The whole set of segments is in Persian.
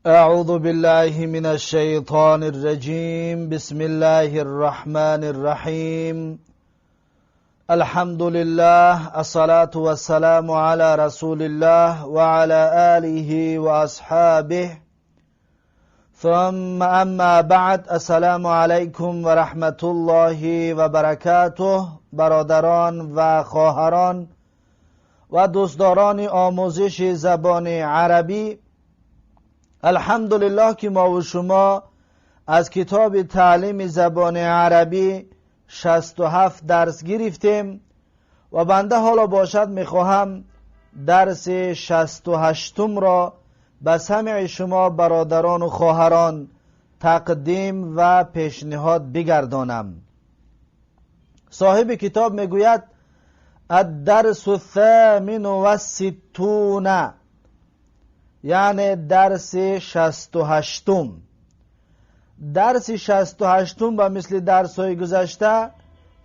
أعوذ بالله من الشيطان الرجيم. بسم الله الرحمن الرحيم. الحمد لله، الصلاة والسلام على رسول الله وعلى آله وأصحابه، ثم أما بعد. السلام علیکم و رحمت الله و برکاته. برادران و خواهران و دوستداران آموزش زبان عربی، الحمدلله که ما و شما از کتاب تعلیم زبان عربی 67 درس گرفتیم و بنده حالا باشد میخواهم درس 68 را به سمع شما برادران و خواهران تقدیم و پیشنهاد بگردانم. صاحب کتاب میگوید الدرس الثامن و الستون، یعنی درس 68. درس 68 به مثل درس های گذشته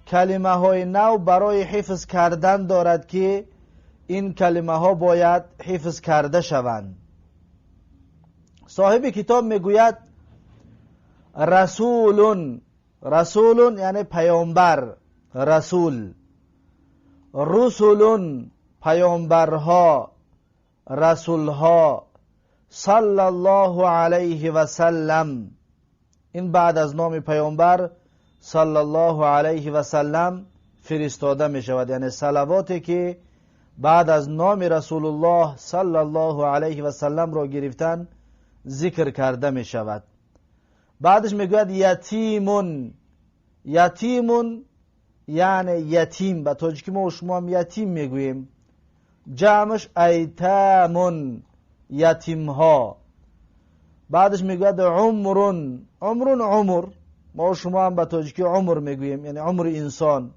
کلمه های نو برای حفظ کردن دارد که این کلمه ها باید حفظ کرده شوند. صاحب کتاب میگوید رسول، رسول یعنی پیامبر، رسول. رسول پیامبرها، رسولها. صلی الله علیه و سلم، این بعد از نام پیامبر صلی الله علیه و سلم فرستاده می شود، یعنی صلواتی که بعد از نام رسول الله صلی الله علیه و سلم را گرفتن ذکر کرده می شود. بعدش می گوید یتیمون، یتیمون یعنی یتیم، به تاجیکی ما و شما هم یتیم می گوییم، جمعش ایتامون، یتیم ها. بعدش میگوید عمرون، عمرون عمر، ما و شما هم به تاجیکی عمر میگوییم، یعنی عمر انسان،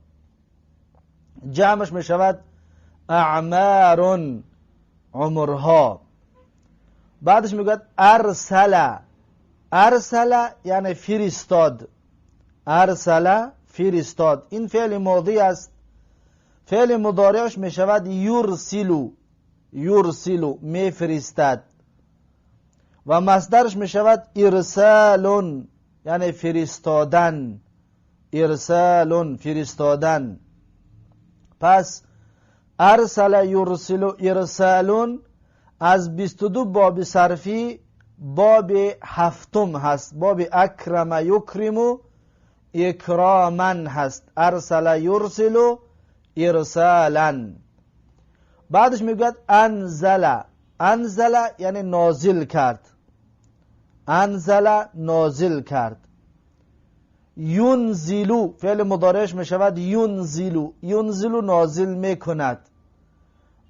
جمعش میشود اعمارون، عمرها. بعدش میگوید ارسل، ارسل یعنی فرستاد، ارسل فرستاد. این فعل ماضی است. فعل مضارعش می شود یرسلو، یرسلو میفرستد، و مصدرش می شود ارسالون یعنی فرستادن، ارسالون فرستادن. پس ارسل یرسلو ارسالون از 22 باب صرفی باب هفتم هست، باب اکرم یکرم اکراما هست. ارسل یرسلو ارسالا. بعدش میگوید انزل، انزل یعنی نازل کرد، انزل نازل کرد. ینزلو فعل مضارعش میشود ینزلو، ینزلو نازل میکند.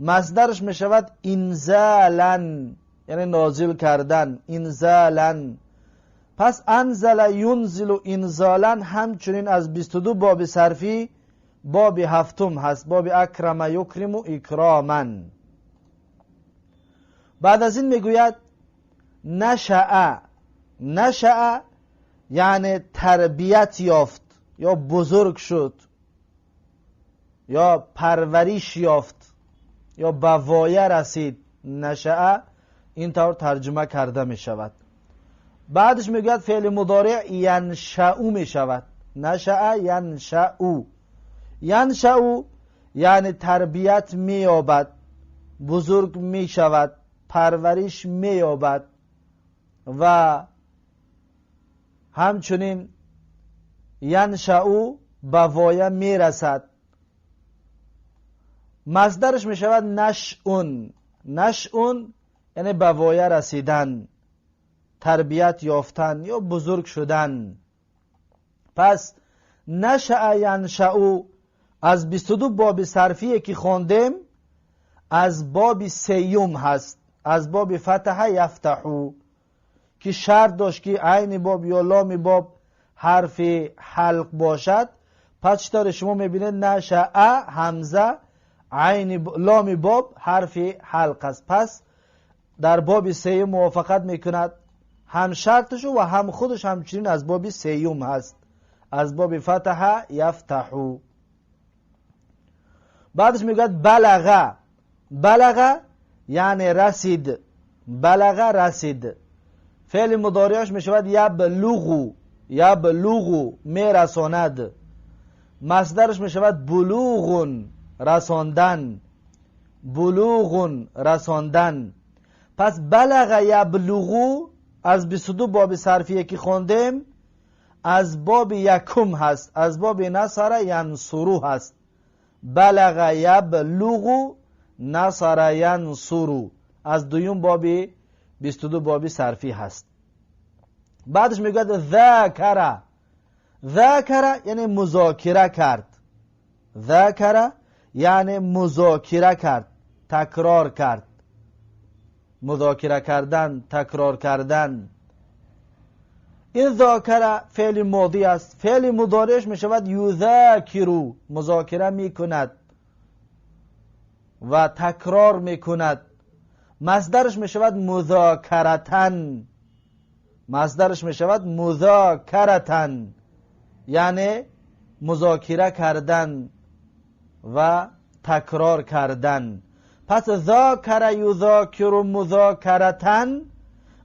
مصدرش میشود انزالا یعنی نازل کردن، انزالا. پس انزل ینزلو انزالا همچنین از 22 باب صرفی باب هفتم هست، باب اکرم یکرم اکراما. بعد از این میگوید نشأ، نشأ یعنی تربیت یافت یا بزرگ شد یا پرورش یافت یا به وایه رسید. نشأ این طور ترجمه کرده می شود. بعدش میگوید فعل مضارع ینشأ می شود. نشأ ینشأ، ینشأ یعنی تربیت می یابد، بزرگ می شود، پرورش می یابد، و همچنین ینشأ به وایه می رسد. مصدرش می شود نشئون، نشئون یعنی به وایه رسیدن، تربیت یافتن یا بزرگ شدن. پس نشأ ینشأ از 22 باب صرفیه که خوندیم از باب سیوم هست، از باب فتح یفتحو، که شرط داشت که عین باب یا لام باب حرف حلق باشد. پس چطور شما میبینید نشأ همزه عین لام باب حرف حلق است. پس در باب سیوم موافقت میکند، هم شرطش و هم خودش همچنین از باب سیوم هست، از باب فتح یفتحو. بعدش میگوید بلغ، بلغ یعنی رسید، بلغ رسید. فعل مضارعش می شود یبلغو، یبلغو میرساند. مصدرش می شود بلوغون رساندن، بلوغون رساندن. پس بلغ یبلغو از 22 باب صرفیه که خوندیم از باب یکم هست، از باب نصر ینصرو هست. بلغ یبلغو نصر ینصرو از دویم باب 22 باب صرفی هست. بعدش میگه ذاکر، ذاکر یعنی مذاکره کرد، ذاکر یعنی مذاکره کرد، تکرار کرد، مذاکره کردن، تکرار کردن. این ذاکر فعل ماضی است. فعل مضارعش می شود یذاکرو، مذاکره می کند و تکرار می کند. مصدرش می شود مذاکرتن، مصدرش می شود مذاکرتن یعنی مذاکره کردن و تکرار کردن. پس ذاکر یذاکر مذاکرتن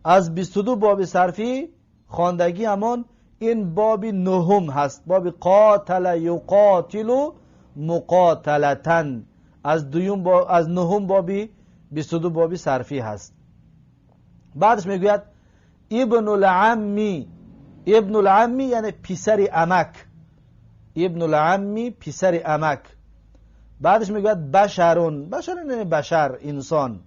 از 22 باب صرفی خواندگی همان این باب نهم هست، باب قاتل یقاتل مقاتلتن از دوم از نهم بابی 22 بابی صرفی هست. بعدش میگوید ابن العمی، ابن العمی یعنی پسر عمک، ابن العمی پسر عمک. بعدش میگوید بشرون، بشرون یعنی بشر، انسان.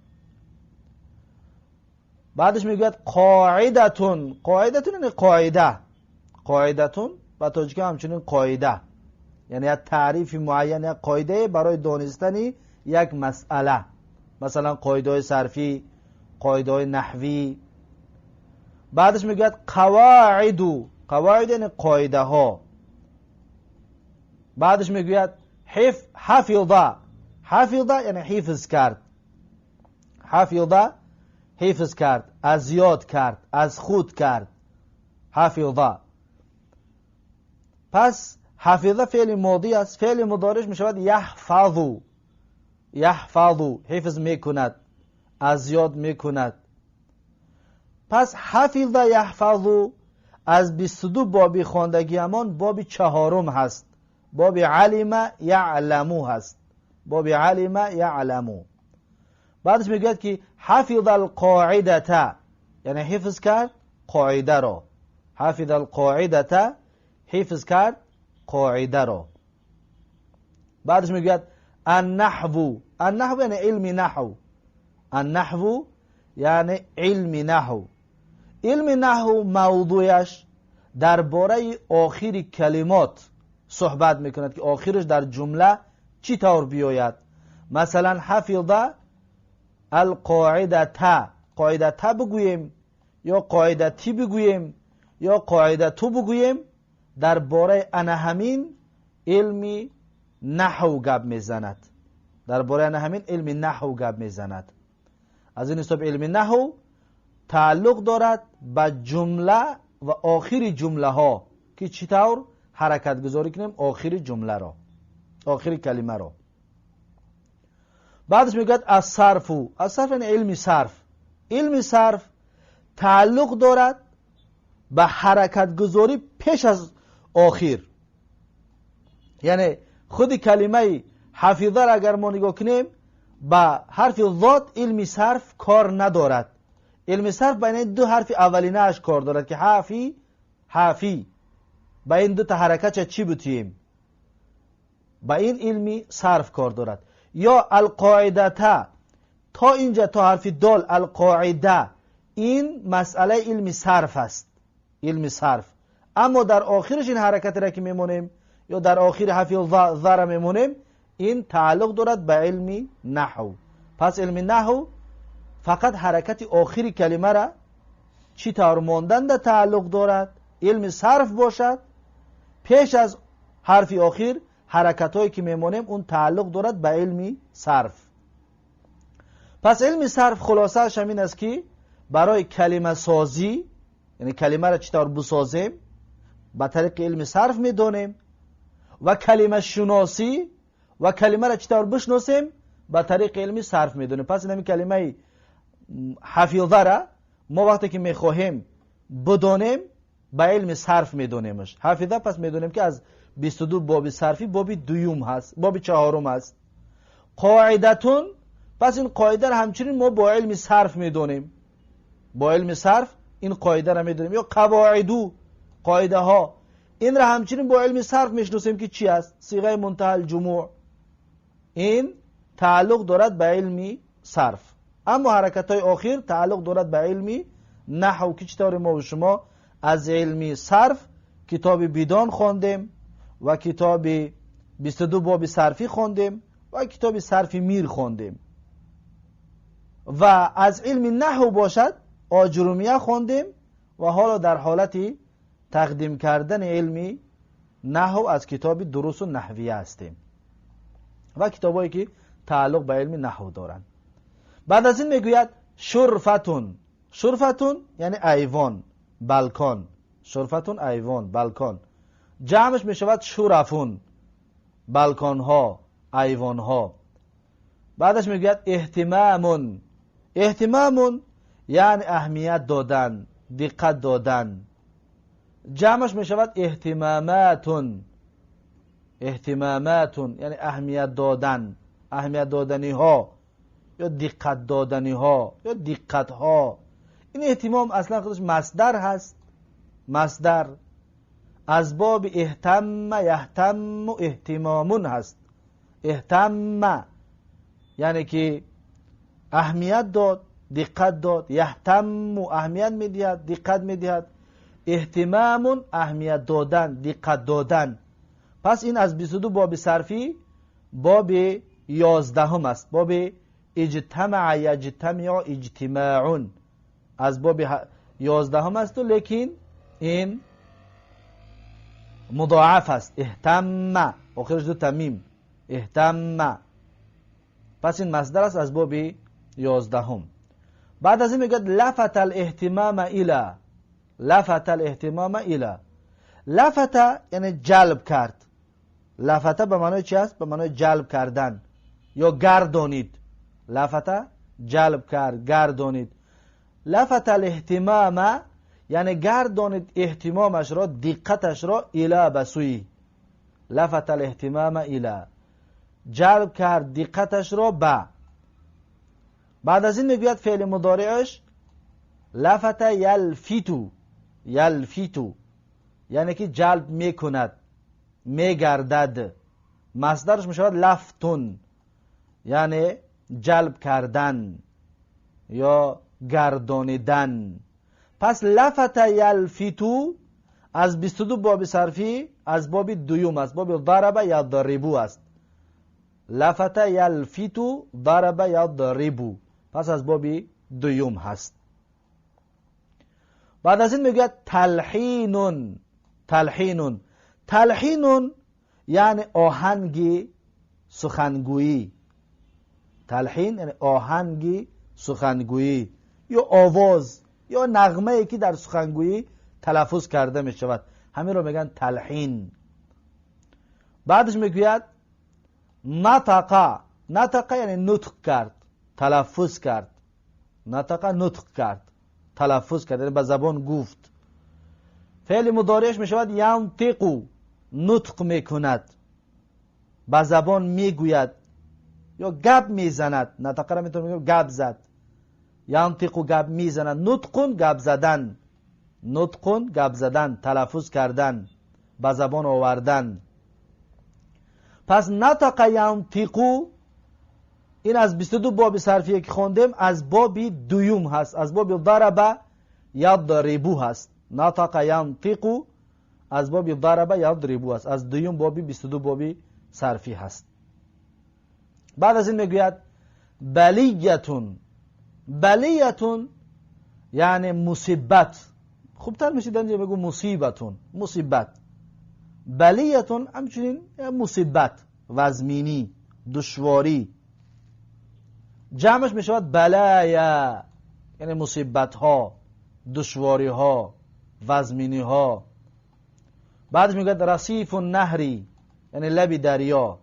بعدش میگوید قاعدتون، قاعدتون یعنی قاعده، قاعدتون با تاجیکی همچنین قاعده یعنی یک تعریف معین، یک قاعده برای دانستن یک مسئله، مثلا قاعده صرفی، قاعده نحوی. بعدش میگوید قواعد، قواعد یعنی قاعده ها. بعدش میگوید حفظه، حفظه یعنی حفظ کرد، حفظه حفظ کرد، از یاد کرد، از خود کرد، حفظه. پس حفظه فعل ماضی است. فعل مضارعش می شود یحفظو، یحفظو حفظ میکند، از یاد میکند. پس حفظه یحفظو از 22 بابی خواندگی همان باب چهارم هست، باب علم یعلمو هست، باب علم یعلمو. بعدش میگوید که حفظ القاعدة یعنی حفظ کرد قاعده را، حفظ القاعدة حفظ کرد قاعده را. بعدش میگوید النحو، النحو یعنی علم نحو، النحو یعنی علم نحو. علم نحو موضوعش درباره آخر کلمات صحبت میکند که آخرش در جمله چی طور بیاید. مثلا حفظ القاعده تا، قاعده تا بگوییم یا قاعده تی بگوییم یا قاعده تو بگوییم، درباره انا همین علم نحو گپ میزند، درباره انا همین علم نحو گپ میزند. از این حساب علم نحو تعلق دارد به جمله و آخر جمله ها که چطور حرکت گذاری کنیم آخر جمله را، آخر کلمه را. بعدش میگوید از صرفو، از صرف یعنی علم صرف. علم صرف تعلق دارد به حرکت گذاری پیش از آخر، یعنی خود کلمه حفظه را اگر ما نگاه کنیم با حرف ذات علم صرف کار ندارد. علم صرف بین دو حرف اولینه اش کار دارد که حافی، حافی. با این دو تا حرکت چی بتوییم؟ با این علمی صرف کار دارد. یا القاعده تا اینجا تا حرف دال القاعده، این مسئله علم صرف است، علم صرف. اما در آخرش این حرکت را که میمونیم یا در آخر حرف ذ را میمونیم، این تعلق دارد به علم نحو. پس علم نحو فقط حرکت آخری کلمه را چی طور ماندن تعلق دارد، علم صرف باشد. پیش از حرف آخر حرکت هایی که میمونیم اون تعلق دارد به علم صرف. پس علم صرف خلاصه همین است که برای کلمه سازی، یعنی کلمه را چطور بسازیم به طریق علم صرف میدونیم، و کلمه شناسی و کلمه را چطور بشناسیم به طریق علم صرف میدونیم. پس این کلمه حفظه را ما وقتی که میخواهیم بدانیم به علم صرف میدونیمش. حافظه پس میدونیم که از 22 باب صرفی باب دوم هست، باب چهارم هست. قاعدتون، پس این قاعده را همچنین ما با علم صرف میدونیم، با علم صرف این قاعده را میدونیم. یا قواعدو، قاعده ها، این را همچنین با علم صرف میشناسیم که چی است. صیغه منتهی الجموع این تعلق دارد به علم صرف، اما حرکت های آخر تعلق دارد به علم نحو که چطور ما و شما از علم صرف کتاب بدان خوندیم و کتاب 22 باب صرفی خوندیم و کتاب صرف میر خوندیم، و از علم نحو باشد آجرومیه خوندیم و حالا در حالت تقدیم کردن علم نحو از کتاب دروس و نحویه هستیم و کتابایی که تعلق به علم نحو دارند. بعد از این میگوید شرفتون. شرفتون یعنی ایوان، بالکن. شرفتون ایوان، بالکن. جمعش میشود شرفون، بالکن ها، ایوان ها. بعدش میگوید اهتمامون. اهتمامون یعنی اهمیت دادن، دقت دادن. جمعش میشود اهتماماتون. اهتماماتون یعنی اهمیت دادن، اهمیت دادنی ها یا دقت دادنی ها یا دقت ها. این اهتمام اصلا خودش مصدر هست. مصدر از باب اهتم یهتم و اهتمامون هست. اهتم یعنی که اهمیت داد، دقت داد. یهتم اهمیت میدهد، دقت میدهد. اهتمامون اهمیت دادن، دقت دادن. پس این از 22 باب صرفی باب 11 است. باب اجتماع یجتمع اجتماعون از باب 11 است، لیکن این مضاعف است. اهتم آخرش دو تمیم، اهتم. پس این مصدر است از باب 11. بعد از این میگه لفت الاهتمام الى. لفت الاهتمام الى. لفت یعنی جلب کرد. لفت به معنای چی است؟ به معنای جلب کردن یا گردانید. لفت جلب کرد، گردانید. لفت الاهتمام یعنی گردانید اهتمامش را، دقتش را الی بسوی. لفت الاهتمام الی، جلب کرد دقتش را به. بعد از این میگوید فعل مضارعش لفت یلفتو. یلفتو یعنی که جلب میکند، میگردد. مصدرش میشود لفتون یعنی جلب کردن یا گردانیدن. پس لفت یلفتو از 22 باب صرفی از باب دوم است، باب ضرب یا ضربو است. لفت یلفتو ضرب یا ضربو، پس از باب دوم هست. بعد از این میگوید تلحینون. تلحینون. تلحینون یعنی آهنگی سخنگویی. تلحین یعنی آهنگی سخنگویی یا آواز یا نغمه ای که در سخنگویی تلفظ کرده می شود، همین رو میگن تلحین. بعدش میگوید نطق. نطق یعنی نطق کرد، تلفظ کرد. نطق نطق کرد، تلفظ کرد، یعنی به زبان گفت. فعل مضارعش میشود ینطق. نطق میکند، به زبان میگوید یا گپ میزند. نطق را میتونیم بگیم گپ زد. ینطق گپ میزند. نطق گپ زدن. نطق گپ زدن، تلفظ کردن، به زبان آوردن. پس نطق ینطق این از 22 باب صرفیه که خوندیم از باب دوم هست، از باب ضرب یضربو هست. نطق ینطق از باب ضرب یضربو هست، از دوم باب 22 باب صرفی هست. بعد از این میگوید بلیتون. بلیتون یعنی مصیبت. خوبتر میشید اینجا بگو مصیبتون، مصیبت. بلیتون همچنین مصیبت، وزمینی، دشواری. جمعش میشود بلایا یعنی مصیبت ها، دشواری ها، وزمینی ها. بعدش میگوید رصیف النهری یعنی لب دریا.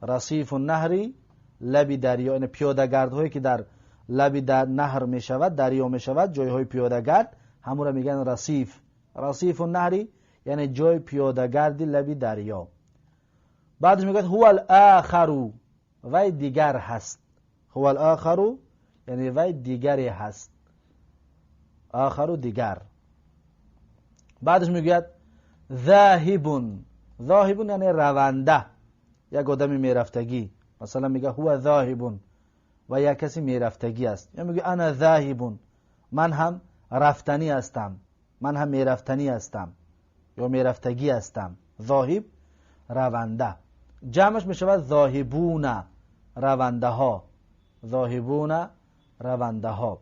رصیف النهری لب دریا یعنی پیاده‌گرد هایی که در لب در نهر میشود، دریا میشود، جای های پیاده‌گرد همون را میگن رصیف. رصیف النهری یعنی جای پیاده‌گردی لبی دریا. بعدش میگه هو الاخر، وی دیگر هست. هو الاخر یعنی وی دیگری هست. آخر و دیگر. بعدش میگه ذاهبون. ذاهبون یعنی رونده، یک آدمی میرفتگی. مثلا میگه هو ذاهبون و یک کسی میرفتگی است. یا میگه انا ذاهبون، من هم رفتنی هستم، من هم میرفتنی هستم یا میرفتگی هستم. ذاهب رونده. جمعش میشود ذاهبون، رونده ها. ذاهبون رونده ها.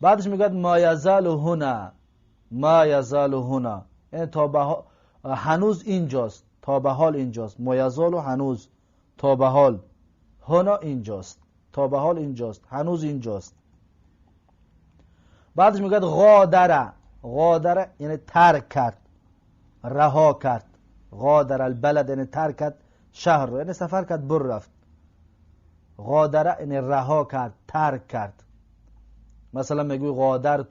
بعدش میگه ما یزال هنا. ما یزال هنا یعنی تا هنوز اینجاست، تا به حال اینجاست. ما یزال هنوز، تا به حال. هنا اینجاست، تا به حال اینجاست، هنوز اینجاست. بعدش میگه غادر. غادر یعنی ترک کرد، رها کرد. غادر البلد یعنی ترک کرد شهر رو، یعنی سفر کرد، بر رفت. غادر یعنی رها کرد، ترک کرد. مثلا میگوی غادر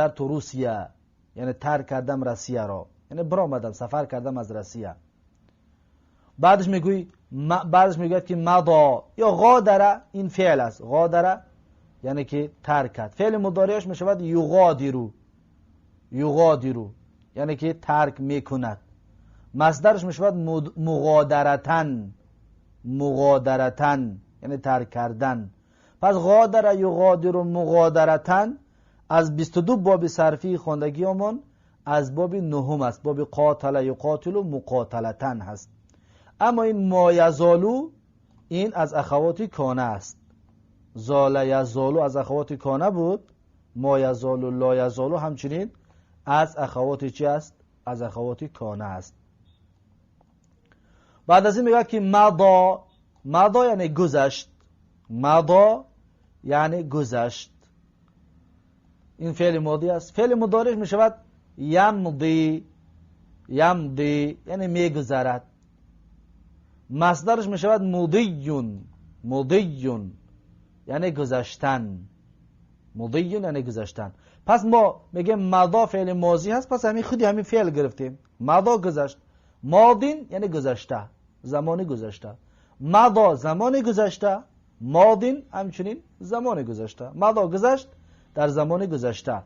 تو روسیه، یعنی ترک کردم روسیه را، یعنی برآمدم، سفر کردم از روسیه. بعدش میگوید که مضا یا غادر، این فعل است. غادر یعنی که ترک کرد. فعل مضارعش میشود یغادرو. یغادرو یعنی که ترک میکند. مصدرش میشود مغادرتن. مغادرتن یعنی ترک کردن. پس غادر یغادر مغادرتن از 22 باب صرفی خواندگیمون از باب 9 است. باب قاتل یقاتل و مقاتلتن هست. اما این ما یزالو این از اخوات کانه است. زال یزالو از اخوات کانه بود. ما یزالو لا یزالو همچنین از اخوات چی است؟ از اخوات کانه است. بعد از این میگه که مضا. مضا یعنی گذشت. مضا یعنی گذشت. این فعل ماضی است. فعل مضارع می شود یمضی. یمضی یعنی میگذرد. مصدرش می شود مضیون. مضیون یعنی گذشتن. مضیون یعنی گذشتن. پس ما میگیم مضا فعل ماضی هست، پس همین فعل گرفتیم. مضا گذشت. ماضین یعنی گذشته، زمان گذشته. مضا زمان گذشته، ماضین همچنین زمان گذشته. مضا گذشت در زمان گذشته.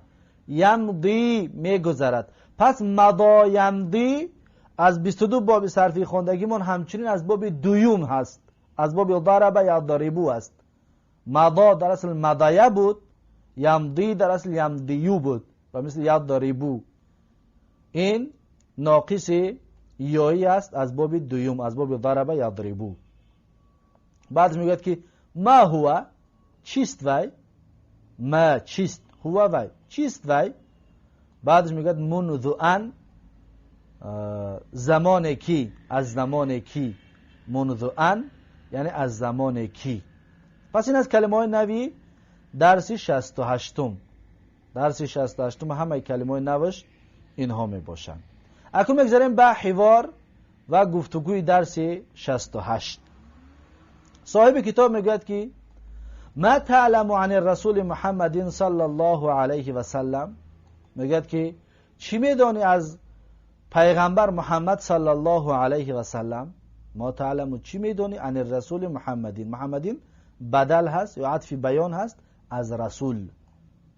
یمضی میگذرد. پس مضا یمضی از 22 باب صرفی خواندگیمون همچنین از باب دویوم هست، از باب ضرب یا ضربو است. مضا در اصل مضایه بود، یمضی در اصل یمضیو بود و مثل یا ضربو. این ناقص یایی است از باب دویوم، از باب ضرب یا ضربو. بعد میگه که ما هو چیست وی؟ ما چیست؟ هو وی چیست وی؟ بعدش میگه منذ ان، زمان کی، از زمان کی. منذ ان یعنی از زمان کی. پس این از کلمه های نوی درسی 68. درسی 68 همه کلمه های نوش اینها می باشن. اکنون بگذاریم به حوار و گفتگوی درس 68. صاحب کتاب میگه که ما تعلم عن الرسول محمد صلی الله علیه و سلم. میگه که چی میدانی از پیغمبر محمد صلی الله علیه و سلم؟ ما تعلم چی میدانی عن الرسول محمدین. محمدین بدل هست یا عطف بیان هست از رسول.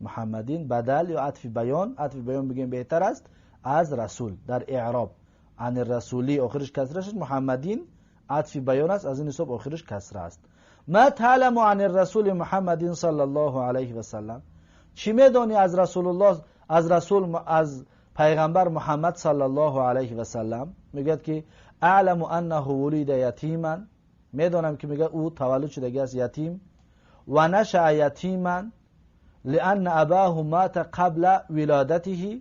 محمدین بدل یا عطف بیان. عطف بیان بگیم بهتر است از رسول. در اعراب عن الرسولی آخرش کسره شد، محمدین عطف بیان است، از این حساب آخرش کسره است. ما تعلم عن الرسول محمد صلی الله علیه و سلم. چی میدانی از رسول الله، از پیغمبر محمد صلی الله علیه و سلم؟ میگه که اعلم انه ولید یتیما. میدونم که میگه او تولد شده است یتیم. و نشأ یتیما لان اباه مات قبل ولادته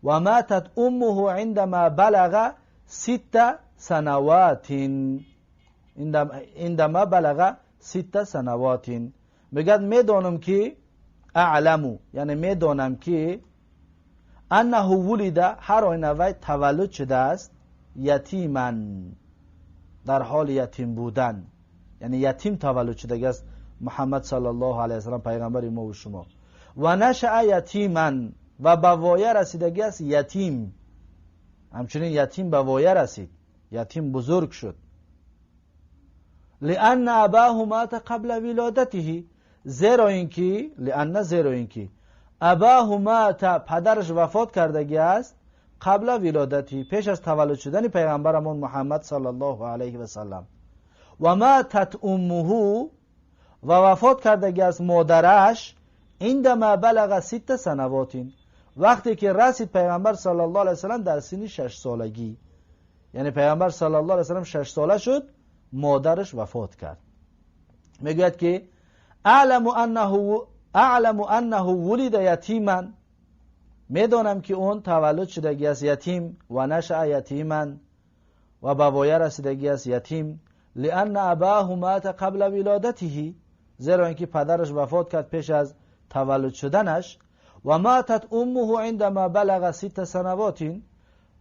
و ماتت امه عندما بلغ 6 سنوات. عندما بلغ 6 سنوات. میگه میدونم که اعلمو یعنی میدونم که انه ولید هر آینه تولد شده است یتیما در حال یتیم بودن، یعنی یتیم تولد شده است محمد صلی الله علیه و سلم پیغمبر ما و شما. و نشأ یتیما و به وایه رسیدگی است یتیم، همچنین یتیم به وایه رسید، یتیم بزرگ شد. لأن اباه مات قبل ولادته، زیرا اینکه اباه مات، پدرش وفات کردگی است، قبل ولادتی، پیش از تولد شدن پیغمبرمون محمد صلی الله علیه و سلم. و ماتت امه، و وفات کردگی است مادرش، عندما بلغ 6 سنوات، وقتی که رسید پیغمبر صلی الله علیه و سلم در سن 6 سالگی. یعنی پیغمبر صلی الله علیه و سلم 6 ساله شد، مادرش وفات کرد. میگوید که اعلم انه ولد یتیما، میدانم که اون تولد شدگی است یتیم، و نشأ یتیما و به وایه رسیدگی است یتیم، لأن اباه مات قبل ولادته، زیرا اینکه پدرش وفات کرد پیش از تولد شدنش. و ماتت امه عندما بلغ 6 سنوات،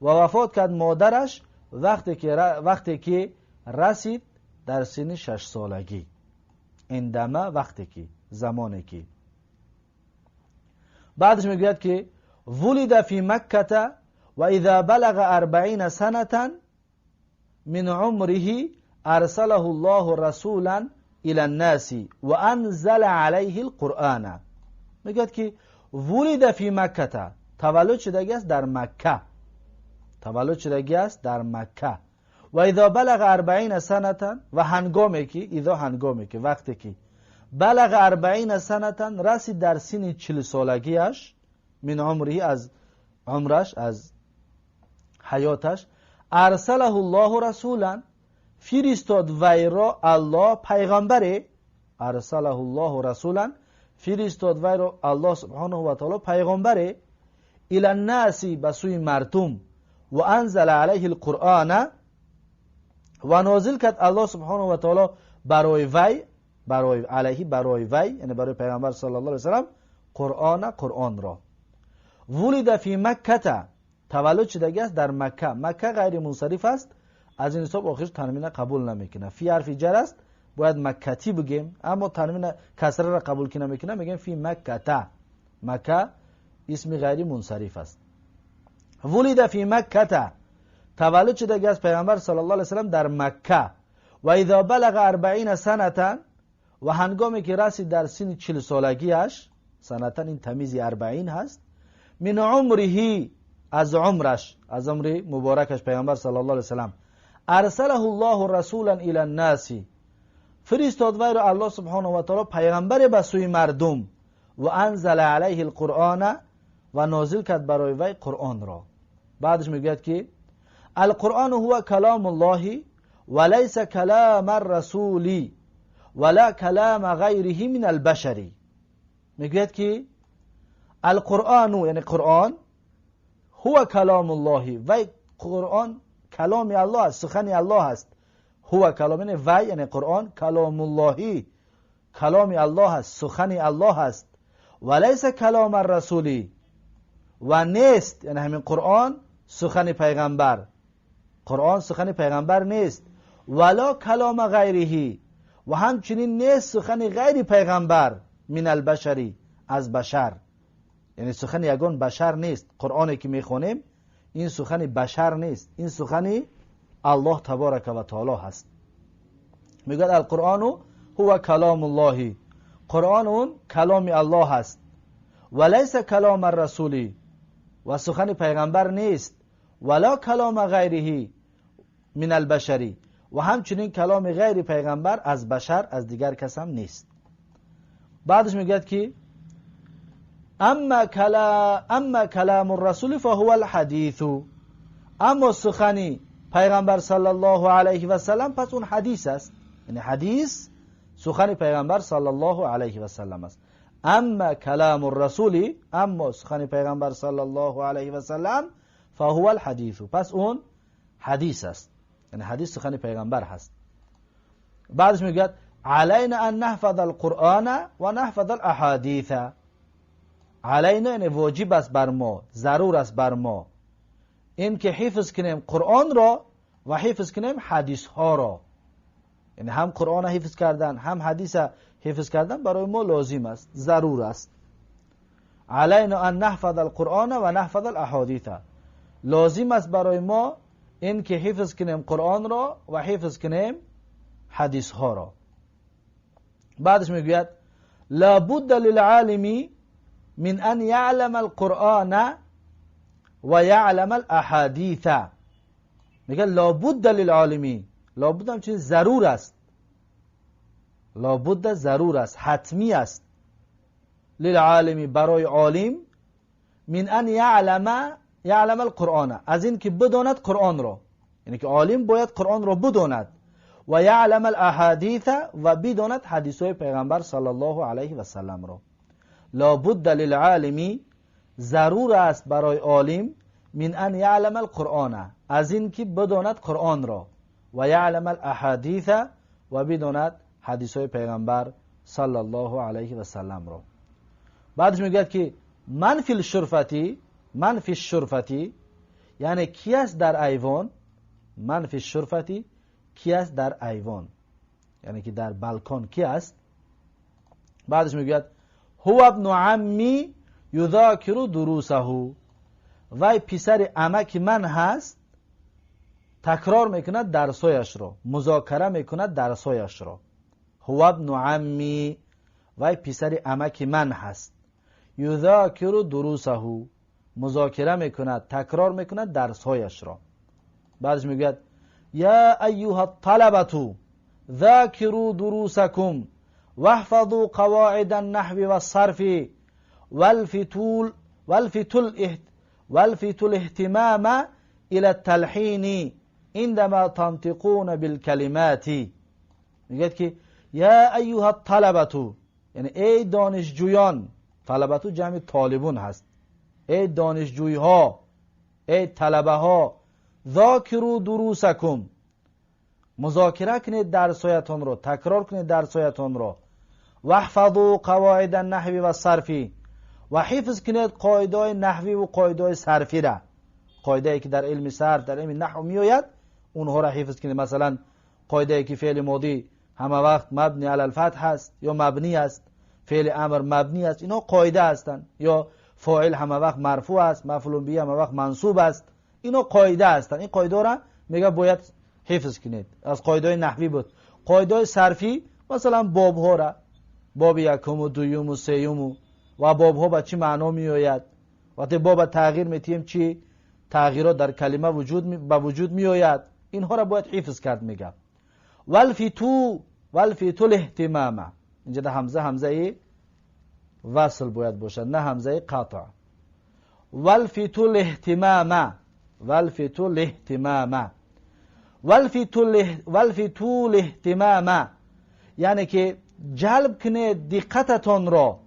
و وفات کرد مادرش وقتی که رسید در سن 6 سالگی. عندما، وقتی که، زمانی که. بعدش میگوید که ولد فی مکه و اذا بلغ 40 سنة من عمره ارسله الله رسولا الى الناس و انزل علیه القرآن. میگوید که ولد فی مکه، تولد شدگی است در مکه، تولد شدگی است در مکه. و اذا بلغ 40 سنة، و هنگامی که وقتی که بلغ 40 سنة، رسید در سن 40 سالگیش، من عمره، از عمرش، از حیاتش، ارسله الله رسولا، فرستاد وی را الله پیغمبر، ارسله الله رسولا، فرستاد وی را الله سبحانه و تعالی پیغمبر، الی الناس، به سوی مردم، و انزل علیه القرآن، و نازل کرد الله سبحانه و تعالی برای وی، برای وی یعنی برای پیغمبر صلی الله علیه و سلم، قرآن را. ولد فی مکه، تولد شدگی است در مکه. مکه غیر منصرف است، از این حساب آخرش تنوین قبول نمیکنه. فی حرف جر است، باید مکتی بگیم، اما تنوین کسره را قبول که نمیکنه میگیم فی مکه. مکه اسم غیر منصرف است. ولد فی مکه، تولد شدگی است پیغمبر صلی الله علیه و سلم در مکه. و اذا بلغ 40 سنة، و هنگامی که رسید در سن 40 سالگیش، سنتن این تمیز 40 هست، من عمره، از عمرش، از عمر مبارکش پیغمبر صلی الله علیه و سلم، ارسله الله رسولا الی الناس، فرستاد وی را الله سبحانه و تعالی پیغمبر به سوی مردم، و انزل علیه القرآن، و نازل کرد برای وی قرآن را. بعدش میگوید که القرآن هو کلام الله و لیس کلام الرسول ولا کلام غیره من البشر. میگوید که القرآن، یعنی قرآن، هو کلام الله، وی قرآن کلام الله است، سخن الله است. هو کلام، یعنی وی، یعنی قرآن، کلام الله، کلام الله است، سخن الله است. و لیس کلام الرسول، و نیست، یعنی همین قرآن سخن پیغمبر، قرآن سخن پیغمبر نیست. ولا کلام غیره، و همچنین نیست سخن غیر پیغمبر، من البشری، از بشر، یعنی سخن یگان بشر نیست. قرآنی که میخونیم این سخن بشر نیست، این سخن الله تبارک و تعالی هست. میگه القرآن هو کلام الله، قرآن اون کلام الله هست. و لیس کلام الرسول، و سخن پیغمبر نیست. ولا کلام غیره من البشری، و همچنین کلام غیر پیغمبر از بشر، از دیگر کس هم نیست. بعدش میگه که اما کلام الرسول فهو الحدیث، اما سخنی پیغمبر صلی الله علیه و سلم پس اون حدیث است. یعنی حدیث سخن پیغمبر صلی الله علیه و سلم است. اما کلام الرسول، اما سخن پیغمبر صلی الله علیه و سلم، فهو الحدیث، پس اون حدیث است. یعنی حدیث سخن پیغمبر هست. بعدش میگه علینا ان نحفظ القرآن و نحفظ الاحادیث. علینا یعنی واجب است بر ما، ضرور است بر ما این که حفظ کنیم قرآن را و حفظ کنیم حدیث ها را. یعنی هم قرآن حفظ کردن هم حدیث حفظ کردن برای ما لازم است، ضرور است. علینا ان نحفظ القرآن و نحفظ الاحادیث. لازم است برای ما این که حفظ کنیم قرآن را و حفظ کنیم حدیث ها را. بعدش میگوید لابد للعالم من ان يعلم القرآن و يعلم الاحادیث. میگه لابد للعالم، لابد هم چیز ضرور است، لابد ضرور است، حتمی است، للعالم برای عالم، من ان یعلم القرآن، از این که بداند قرآن را، یعنی که عالم باید قرآن را بداند، و یعلم الاحادیث و بداند حدیث های پیغمبر صلی الله علیه و سلم را. لابد للعالم، ضرور است برای عالم، من ان یعلم القرآن، از این که بداند قرآن را، و یعلم الاحادیث و بداند حدیث های پیغمبر صلی الله علیه و سلم را. بعدش میگه که من فی الشرفتی، من فی الشرفتی یعنی کی است در ایوان، من فی الشرفتی کی است در ایوان، یعنی که در بالکن کی است. بعدش میگه هو ابن عمی یذاکر دروسه، وای پسر عمک من هست تکرار میکند درسایش را، مذاکره میکند درسایش را. هو ابن عمی، وای پسر عمک من هست، یذاکر دروسه، مذاکره میکند تکرار میکند درسهایش را. بعدش میگه یا ایها الطلبه ذاکروا دروسکم واحفظوا قواعد النحو والصرف والفتوا الاهتمام الى التلحین عندما تنطقون بالکلمات. میگه که یا ایها الطلبه، یعنی ای دانشجویان، طلبه جمع طالبون هست، ای دانشجوی ها، ای طلبه ها، ذاکروا دروسکم، مذاکره کنید درسایتان را، تکرار کنید درسایتان را، واحفظوا قواعد النحو و صرفی، و حفظ کنید قاعده نحوی و قاعده صرفی را، قاعده ای که در علم صرف در علم نحو می آید اونها را حفظ کنید. مثلا قاعده ای که فعل ماضی همه وقت مبنی علی الفتح است یا مبنی است، فعل امر مبنی است، اینا قاعده هستند، یا فاعل همه وقت مرفوع است، مفعول به همه وقت منصوب است، اینا قاعده هستند. این قاعده را میگه باید حفظ کنید. از قاعده نحوی بود. قاعده صرفی مثلا باب ها را، باب یکم و دوم و سیوم و باب ها به چی معنا می آید، وقتی باب تغییر میتیم چی تغییرات در کلمه وجود می آید، اینها را باید حفظ کرد. میگه والفتو الاهتمام، اینجا ده همزه وصل باید باشد، نه همزه قطع. والفتو الاهتمام، والفتو الاهتمام، والفتو الاهتمام یعنی که جلب کنه دقتتان را،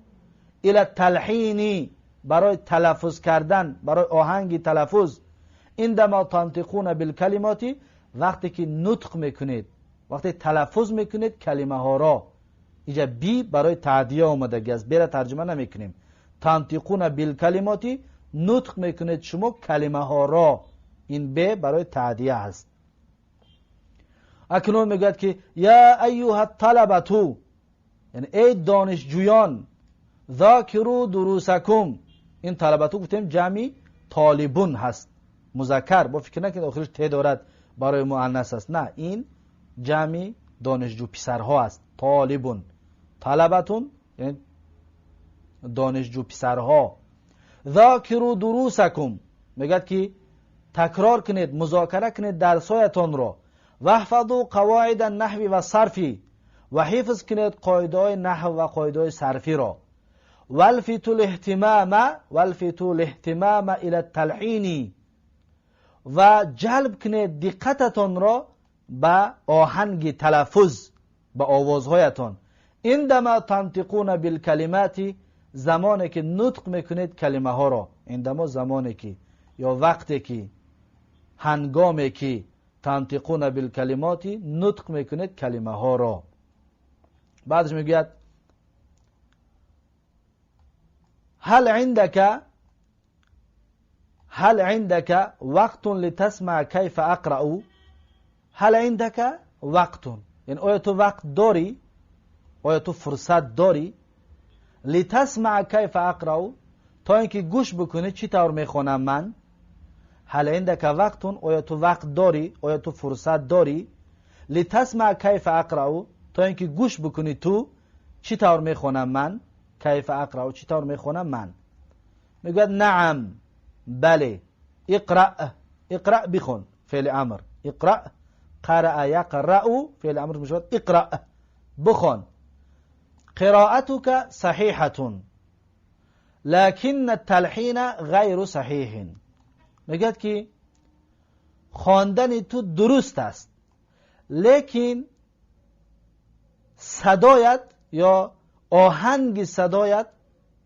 الى التلحین، برای تلفظ کردن، برای آهنگ تلفظ، عندما تنطقون بالکلمات، وقتی که نطق میکنید، وقتی تلفظ میکنید کلمه ها را. اینجا بی برای تعدیه آمده گست، بیره ترجمه نمیکنیم. تنطقون بالکلمات، نطق میکنید شما کلمه ها را، این ب برای تعدیه هست. اکنون میگوید که یا ایها الطلبه، یعنی ای دانشجویان، ذاکروا دروسکم، این طلبه گفتیم جمعی طالبون هست، مذکر، با فکر نکنید آخرش ت دارد برای مؤنث است، نه، این جمعی دانشجو پسرها است، طالبون، طلبتون یعنی دانشجو پسرها. ذاکروا دروسکم میگه که تکرار کنید، مذاکره کنید درسایتان را، واحفظوا قواعد النحو و صرفی، و حفظ کنید قاعده نحو و قاعده صرفی را. والفتو الاهتمام الى التلحین، و جلب کنید دقتتان را به آهنگ تلفظ، به آوازهایتان. عندما تنطقون بالکلمات، زمانی که نطق میکنید کلمه ها را، عندما زمانی که یا وقتی که هنگامی که تنطقون بالکلمات نطق میکنید کلمه ها را. بعدش میگوید هل عندك وقت لتسمع كيف اقرأ. هل عندك وقت، یعنی آیا تو وقت داری، آیا تو فرصت داری، لتسمع كيف اقرأ، تا اینکه گوش بکنی چی طور میخونم من. هل عندك وقت، آیا تو وقت داری، آیا تو فرصت داری. لتسمع کیف اقرأ، تا اینکه گوش بکنی تو چی طور میخونم من. کیف اقرأ، چی طور میخونم من. میگوید نعم، بله. اقرأ، اقرأ بخون، فعل امر. اقرأ، قرأ یقرأ، فعل امر میشود اقرأ، بخون. قراءتك صحیحة لكن التلحین غیر صحیح. میگد که خواندن تو درست است، لیکن صدایت یا آهنگ صدایت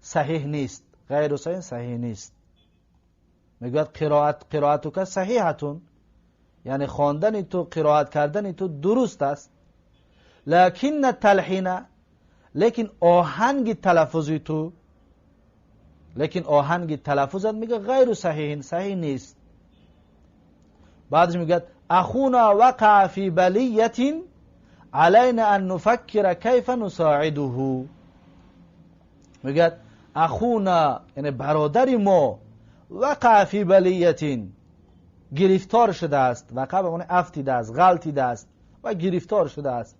صحیح نیست. غیر صحیح، صحیح نیست. میگوید قرائتک صحیحتون، یعنی خواندن تو، قرائت کردن تو درست است. لکن التلحین، لیکن آهنگ تلفظی تو، لیکن آهنگ تلفظت میگه غیر صحیح، صحیح نیست. بعدش میگه اخونا وقع فی بلیت علینا ان نفکر کیف نساعده. میگه اخونا یعنی برادر ما، وقع فی بلیت گرفتار شده است. وقع به معنی افتیده است، غلطیده است و گرفتار شده است.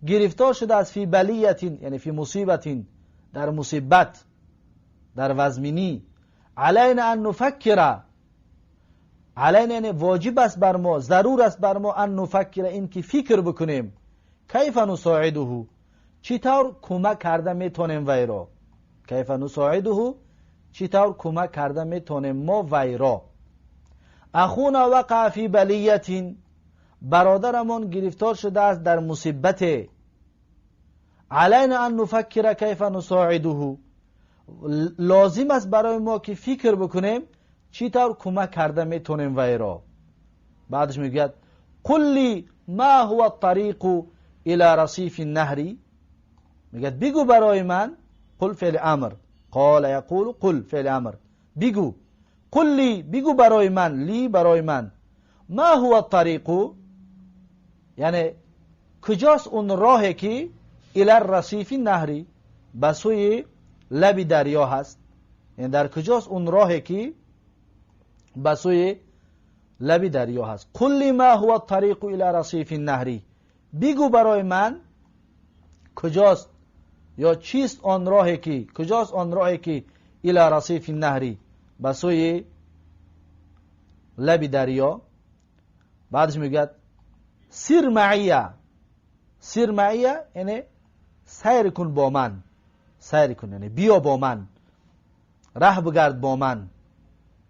گرفتار شده است فی بلیت یعنی فی مصیبت، در مصیبت، در وزمینی. علینا ان نفکر، علینا یعنی واجب است بر ما، ضرور است بر ما، ان نفکر این که فکر بکنیم. کیف نساعده، چطور کمک کرده میتونیم وی را. کیف نساعده، چطور کمک کرده میتونیم ما وی را. اخونا وقع فی بلیت، برادرمان گرفتار شده است در مصیبت. علینا ان نفکر کیف نساعده، لازم است برای ما که فکر بکنیم چطور کمک کرده میتونیم وی را. بعدش میگه قل لی ما هو الطریق الى رصیف النهر. میگه بگو برای من. قل فعل امر، قال یقول، قل فعل امر، بگو. قل لی، بگو برای من، لی برای من. ما هو الطریق، یعنی کجاست اون راهی که الى رصیف النهر، به سوی لب دریا هست. یعنی در کجاست اون راهی که به سوی لب دریا هست. قل لی ما هو الطریق الى رصیف النهر، بگو برای من کجاست یا چیست آن راهی که، کجاست آن راهی که الى رصیف النهر، به سوی لب دریا. بعدش میگه سیر معیه. سیر معیه یعنی سیر کن با من، سیر کن یعنی بیا با من، ره بگرد با من.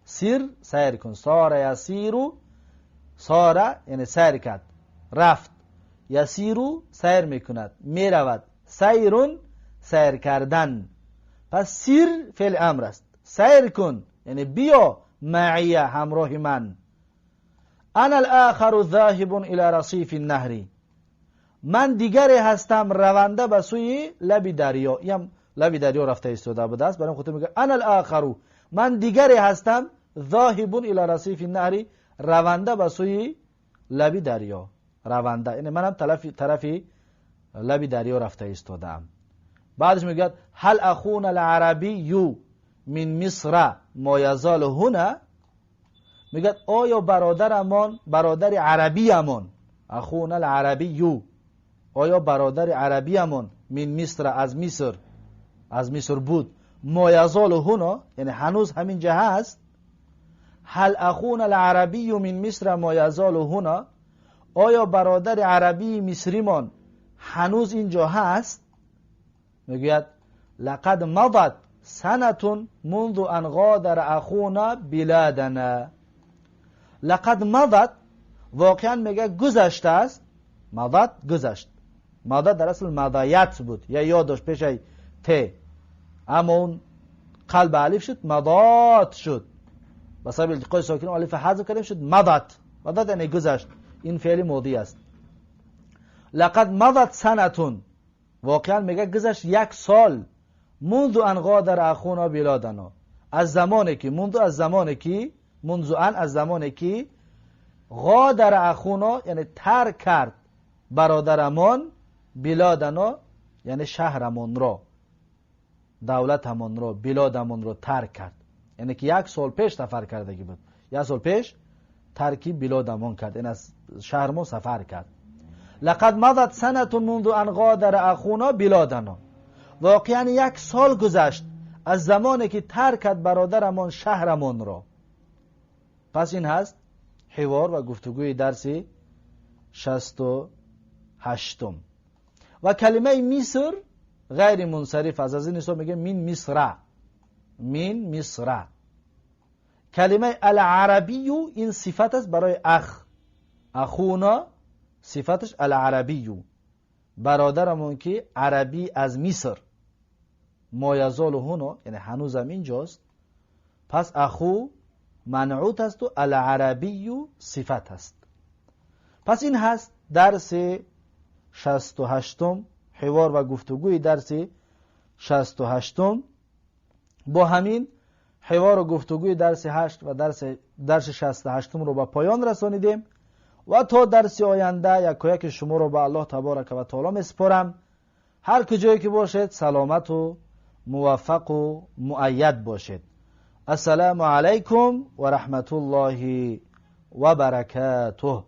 سیر، سیر کن. سار یسیرو، ساره یعنی سیر کرد، رفت. یسیرو سیر میکند، میرود. سیرون سیر کردن. پس سیر فعل امر است. سیر کن یعنی بیا معیه، همراه من. انا الاخر ذاهب الى رصیف النهر، من دیگری هستم رونده به سوی لب دریا. یم لب دریا رفته ایستاده بوده است. برای خودت میگه انا الاخر، من دیگری هستم، ذاهب الى رصیف النهر، رونده به سوی لب دریا. رونده یعنی منم طرف لب دریا رفته ایستادم. بعدش میگه هل اخونا العربی من مصر ما یزال هنا. میگه آیا برادرمان، برادر عربی امان، اخونا العربی، آیا برادر عربی امان من مصر، از مصر بود. ما یزال هنا یعنی هنوز همین جا هست. هل اخونا العربی من مصر ما یزال هنا، آیا برادر عربی مصریمان هنوز اینجا هست. میگوید لقد مضت سنة منذ ان غادر اخونا بلادنا. لقد مضت، واقعا میگه گذشته است. مضت گذشت. مضت در اصل مضایت بود، یا یادش پیش ت، اما اون قلب الف شد مضات شد، بسبب التقاء ساکن الف حذف کردیم شد مضت. مضت یعنی گذشت. این فعل ماضی است. لقد مضت سنة، واقعا میگه گذشت یک سال. منذ ان غادر اخونا بلادنا، از زمانی که، منذ از زمانی که، منذ ان از زمانی که، غادر اخونا یعنی ترک کرد برادرمان، بلادنا یعنی شهرمان را. دولتمان رو، بلادمان رو ترک کرد. یعنی که 1 سال پیش سفر کردگی بود، 1 سال پیش ترکی بلادمان کرد، این از شهر ما سفر کرد. لقد مضت سنة منذ ان غادر اخونا بلادنا. واقعا 1 سال گذشت از زمانی که ترک کرد برادرمان شهرمان را. پس این هست حوار و گفتگوی درس 68. و کلمه مصر غیر منصرف از این حساب میگه من مصر، من مصر. کلمه العربی این صفت است برای اخ، اخونا صفتش العربی، برادرمون که عربی از مصر. ما یزال هنا یعنی هنوزم اینجاست، پس اخو منعوت است و العربی صفت است. پس این هست درس 68، حوار و گفتگوی درس 68. با همین حوار و گفتگوی درس 8 و درس 68 رو به پایان رسانیدیم و تا درس آینده یک شما رو به الله تبارک و تعالی میسپارم. هر کجایی که باشید سلامت و موفق و مؤید باشید. السلام علیکم و رحمت الله و برکاته.